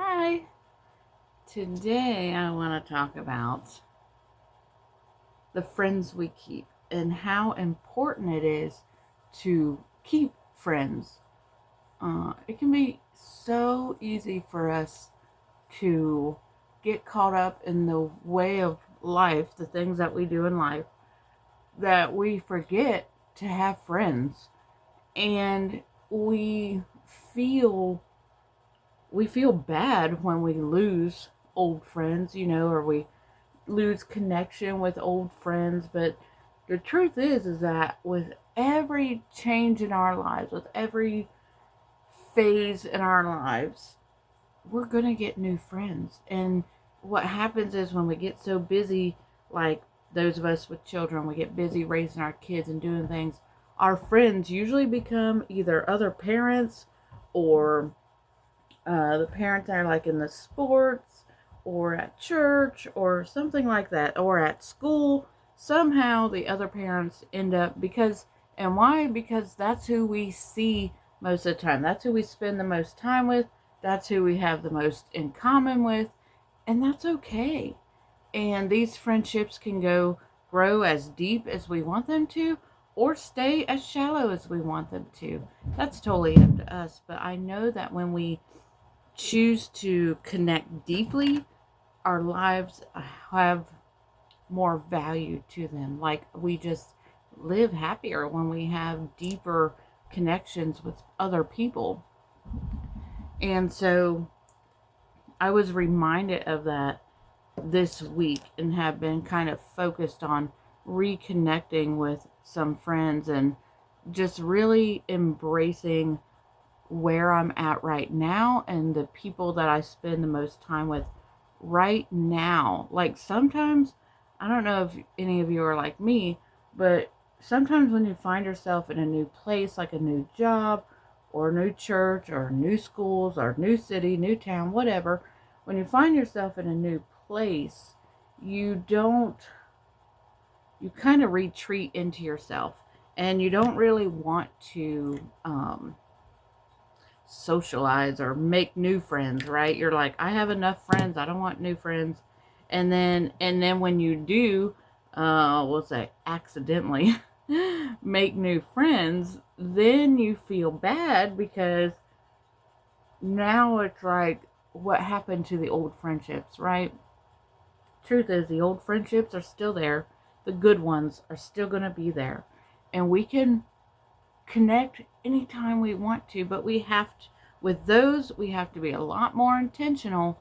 Hi. Today I want to talk about the friends we keep and how important it is to keep friends. It can be so easy for us to get caught up in the way of life, the things that we do in life, that we forget to have friends. And we feel we feel bad when we lose old friends, or we lose connection with old friends. But the truth is that with every change in our lives, with every phase in our lives, we're going to get new friends. And what happens is when we get so busy, like those of us with children, we get busy raising our kids and doing things, our friends usually become either other parents or the parents are like in the sports or at church or something like that or at school. Somehow the other parents end up and why? Because that's who we see most of the time. That's who we spend the most time with. That's who we have the most in common with. And that's okay. And these friendships can grow as deep as we want them to or stay as shallow as we want them to. That's totally up to us. But I know that when we choose to connect deeply, our lives have more value to them. Like we just live happier when we have deeper connections with other people. And so I was reminded of that this week and have been kind of focused on reconnecting with some friends and just really embracing where I'm at right now and the people that I spend the most time with right now. Like sometimes, I don't know if any of you are like me, but sometimes when you find yourself in a new place, like a new job or a new church or new schools or new city, new town, whatever, when you find yourself in a new place, you don't, you kind of retreat into yourself and you don't really want to, socialize or make new friends, right? You're like, I have enough friends. I don't want new friends. And then when you do, we'll say accidentally make new friends, then you feel bad because now it's like, what happened to the old friendships, right? Truth is, the old friendships are still there. The good ones are still going to be there. And we can connect anytime we want to, but with those, we have to be a lot more intentional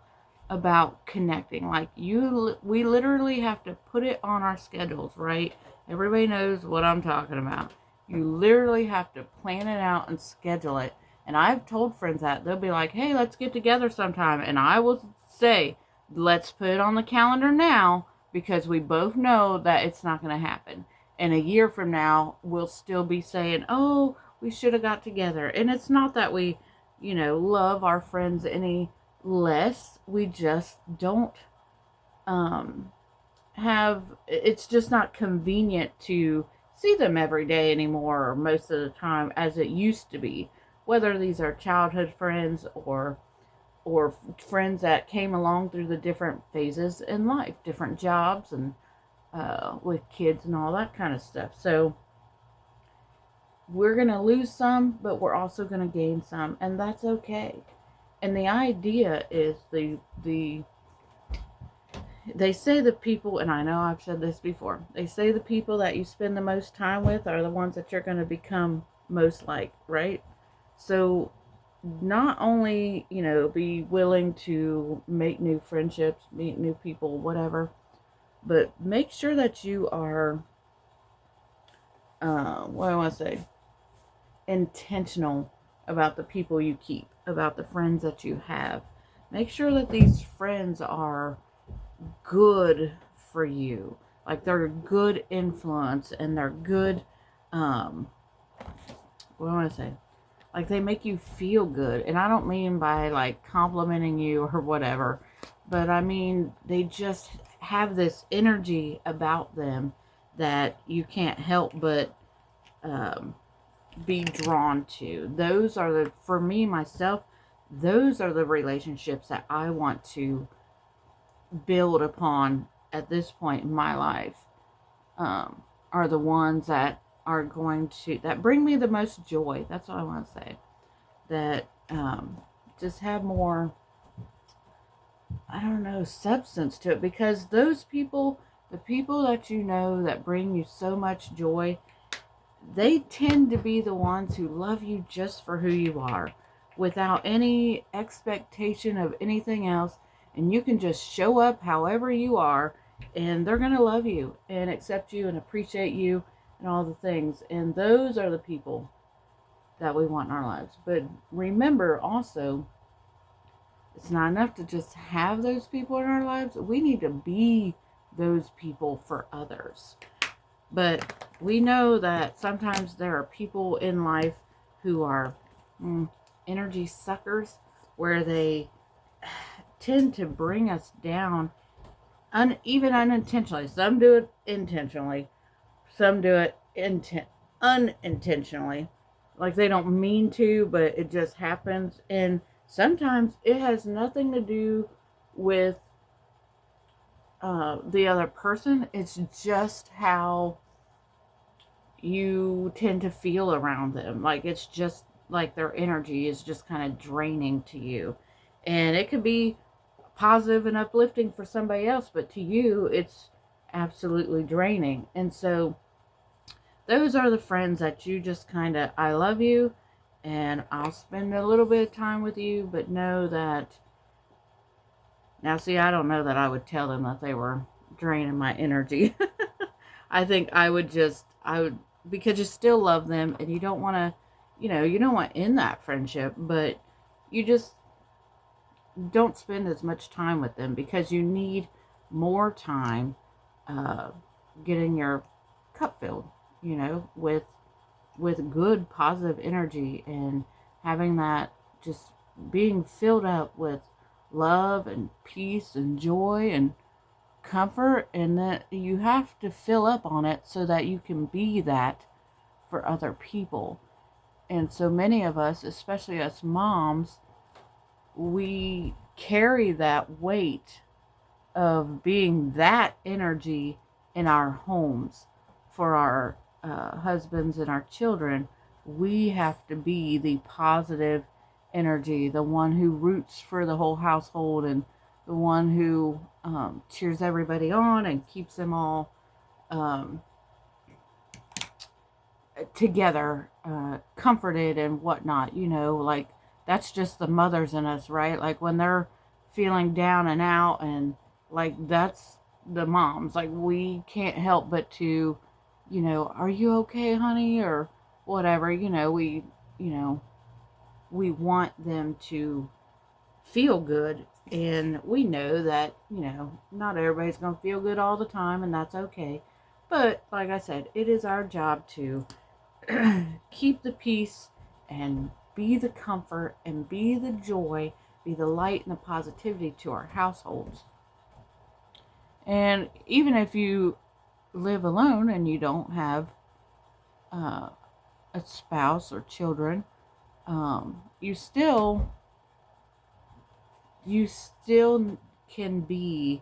about connecting. Like we literally have to put it on our schedules, right? Everybody knows what I'm talking about. You literally have to plan it out and schedule it. And I've told friends that they'll be like, hey, let's get together sometime. And I will say, let's put it on the calendar now because we both know that it's not going to happen. And a year from now, we'll still be saying, oh, we should have got together. And it's not that we, love our friends any less. We just don't um, it's just not convenient to see them every day anymore, or most of the time, as it used to be. Whether these are childhood friends or friends that came along through the different phases in life, different jobs and with kids and all that kind of stuff. So we're going to lose some, but we're also going to gain some, and that's okay. And the idea is they say the people, and I know I've said this before, they say the people that you spend the most time with are the ones that you're going to become most like, right? So not only, be willing to make new friendships, meet new people, whatever, but make sure that you are, what do I want to say, intentional about the people you keep, about the friends that you have. Make sure that these friends are good for you. Like they're a good influence and they're good, um, what do I want to say? Like they make you feel good. And I don't mean by like complimenting you or whatever, but I mean they just have this energy about them that you can't help but um, be drawn to. Those are for me, myself, Those are the relationships that I want to build upon at this point in my life. Are the ones that are going to, that bring me the most joy. That's what I want to say. That just have more, I don't know, substance to it. Because those people, the people that you know that bring you so much joy, they tend to be the ones who love you just for who you are, without any expectation of anything else. And you can just show up however you are, and they're going to love you and accept you and appreciate you and all the things. And those are the people that we want in our lives. But remember also, it's not enough to just have those people in our lives. We need to be those people for others. But we know that sometimes there are people in life who are energy suckers, where they tend to bring us down, even unintentionally. Some do it intentionally, some do it unintentionally. Like they don't mean to, but it just happens. And sometimes it has nothing to do with the other person. It's just how you tend to feel around them. Like it's just like their energy is just kind of draining to you. And it could be positive and uplifting for somebody else, but to you, it's absolutely draining. And so those are the friends that you just kind of, I love you and I'll spend a little bit of time with you, but know that, now see, I don't know that I would tell them that they were draining my energy. I think I would, because you still love them and you don't want to, you don't want to end that friendship, but you just don't spend as much time with them, because you need more time getting your cup filled, with good positive energy, and having that, just being filled up with love and peace and joy and comfort. And that you have to fill up on it so that you can be that for other people. And so many of us, especially us moms, we carry that weight of being that energy in our homes for our husbands and our children. We have to be the positive energy, the one who roots for the whole household, and the one who cheers everybody on and keeps them all together, comforted and whatnot. Like that's just the mothers in us, right? Like when they're feeling down and out, and like that's the moms. Like we can't help but to, are you okay, honey, or whatever. We want them to feel good. And we know that, not everybody's going to feel good all the time, and that's okay. But like I said, it is our job to keep the peace and be the comfort and be the joy, be the light and the positivity to our households. And even if you live alone and you don't have a spouse or children, you still can be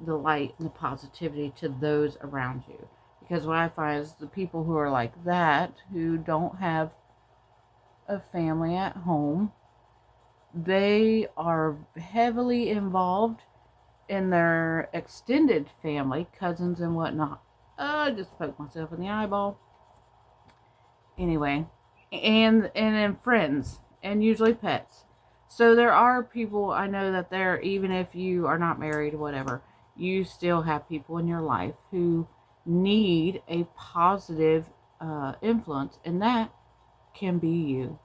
the light and the positivity to those around you. Because what I find is the people who are like that, who don't have a family at home, they are heavily involved in their extended family, cousins and whatnot. I just poked myself in the eyeball. Anyway, and in friends, and usually pets. So there are people, I know that there, even if you are not married or whatever, you still have people in your life who need a positive influence, and that can be you.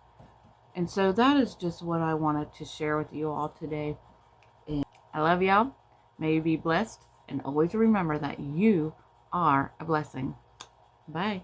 And so that is just what I wanted to share with you all today. And I love y'all. May you be blessed, and always remember that you are a blessing. Bye.